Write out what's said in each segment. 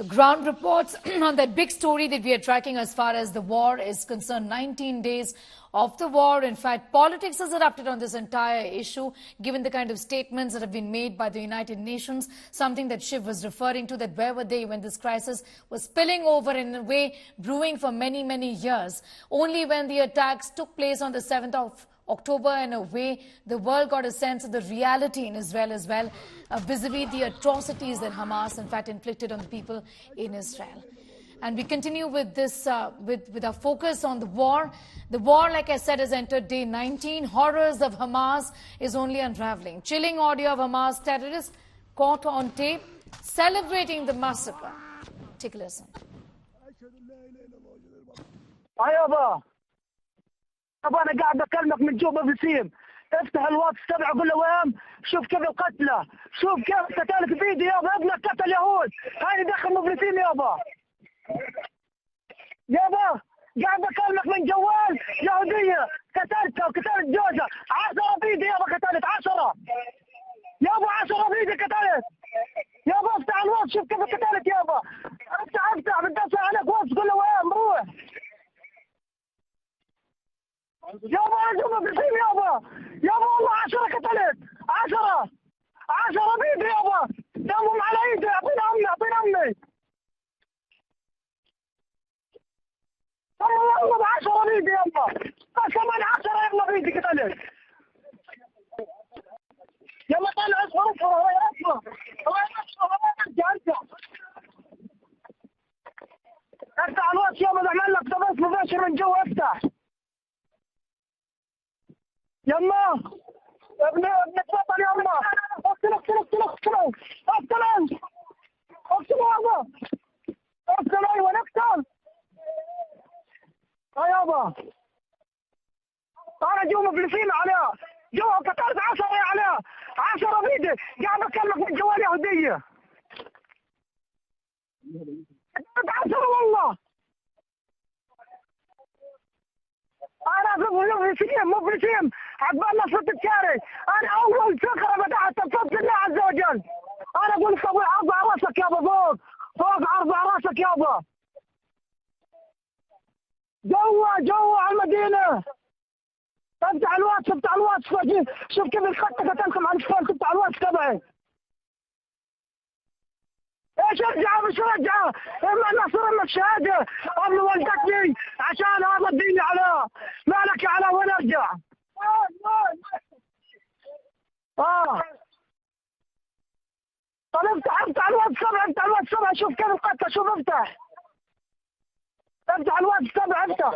Ground reports on that big story that we are tracking as far as the war is concerned. 19 days of the war. In fact, politics has erupted on this entire issue, given the kind of statements that have been made by the United Nations, something that Shiv was referring to, that where were they when this crisis was spilling over in a way, brewing for many, many years. Only when the attacks took place on the 7th of October, in a way, the world got a sense of the reality in Israel as well, vis-a-vis the atrocities that Hamas, in fact, inflicted on the people in Israel. And we continue with this, with our focus on the war. The war, like I said, has entered day 19. Horrors of Hamas is only unraveling. Chilling audio of Hamas terrorists caught on tape celebrating the massacre. Take a listen. طبعا انا قاعد اكلمك من جوبا بسيم. افتح الواتس تبعه قول له وين شوف كيف القتله، شوف كيف قتلك فيديو يابا، ابنك قتل يهود، هاي دخل مفلسين يابا. يابا قاعد اكلمك من جوال يهوديه قتلتها وقتلت جوزها، 10 فيديو يابا قتلت 10 يابا، 10 فيديو قتلت يابا. افتح الواتس شوف كيف قتلت يابا، افتح بتدس عليك واتس قول له وين بروح يابا. انتم مفلسين يابا، يابا والله 10 قتلت، 10 فيديو يابا، دمهم على ايدي. اعطينا امي والله ب 10 فيديو يابا، كمان 10 يلا فيديو قتلت. يلا طلع اصبر هو يرجع. افتح الواتس يابا، بعمل لك تبث مباشر من جوا. افتح يما ابن تفضل يما. اقتلوا يابا، اقتلوا ايوه نقتل. يابا انا جوا مفلسين عليها، جوا قتلت 10 عليها، 10 فيديو قاعد اكلمك من جوال يهوديه. قتلت 10 والله. انا مفلسين عقبال ما صرت الشارع. انا اول فكره بدات بفضل الله عز وجل. انا اقول لك ارفع راسك يابا، فوق ارفع راسك يابا. جوا على المدينه. افتح الواتس شوف كيف الخط قتلكم على الفون. افتح الواتس تبعي. ايش رجع اما النصر اما الشهاده. امي ولدتني عشان هذا الدين على مالك على وين ارجع. طب افتح الواتس تبع شوف كيف القتل. شوف افتح الواتس تبع افتح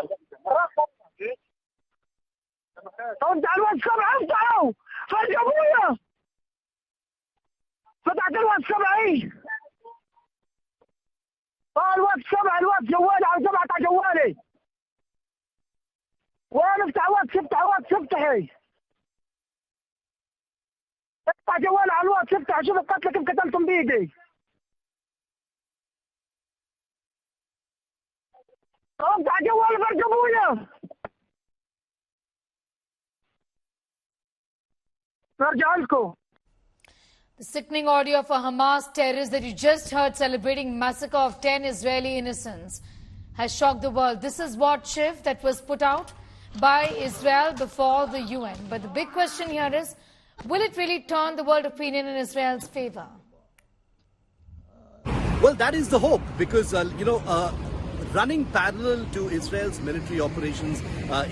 الواتس تبع افتحوا. فرج ابويا فتحت الواتس تبعي. الواتس جوالي على جوالي. وين افتح واتس افتحي. افتح جوالي على الواتس افتح شوف القتل كيف قتلتم بيدي. افتح جوالي فرج ابويا. نرجع لكم. The sickening audio of a Hamas terrorist that you just heard celebrating massacre of 10 Israeli innocents has shocked the world. This is what Shiv that was put out by Israel before the UN. But the big question here is, will it really turn the world opinion in Israel's favor? Well, that is the hope, because, running parallel to Israel's military operations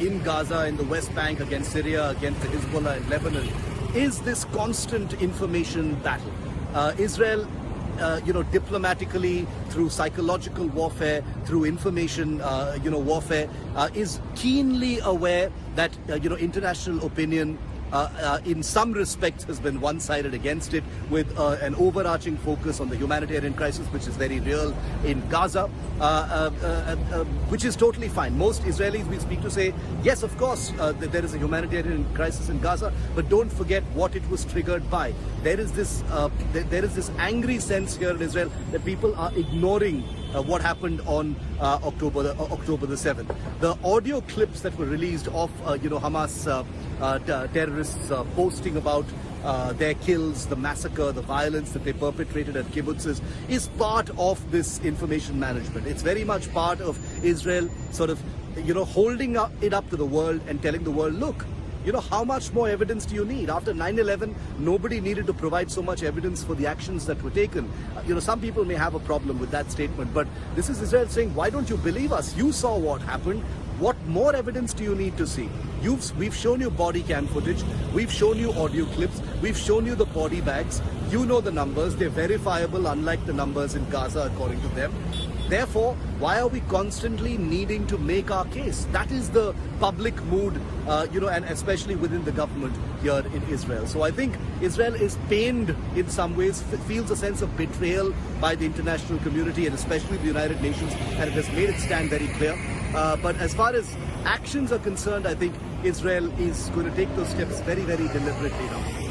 in Gaza, in the West Bank, against Syria, against Hezbollah in Lebanon, is this constant information battle. Israel, diplomatically, through psychological warfare, through information, warfare, is keenly aware that, international opinion in some respects has been one-sided against it, with an overarching focus on the humanitarian crisis, which is very real in Gaza, which is totally fine. Most Israelis we speak to say, yes, of course, that there is a humanitarian crisis in Gaza, but don't forget what it was triggered by. There is this angry sense here in Israel that people are ignoring what happened on October the 7th. The audio clips that were released of Hamas terrorists posting about their kills, the massacre, the violence that they perpetrated at kibbutzes is part of this information management. It's very much part of Israel sort of, holding it up to the world and telling the world, look, how much more evidence do you need? After 9/11, nobody needed to provide so much evidence for the actions that were taken. Some people may have a problem with that statement, but this is Israel saying, why don't you believe us? You saw what happened. What more evidence do you need to see? We've shown you body cam footage. We've shown you audio clips. We've shown you the body bags. You know the numbers. They're verifiable, unlike the numbers in Gaza, according to them. Therefore, why are we constantly needing to make our case? That is the public mood, and especially within the government here in Israel. So I think Israel is pained in some ways, feels a sense of betrayal by the international community and especially the United Nations, and it has made its stand very clear. But as far as actions are concerned, I think Israel is going to take those steps very, very deliberately now.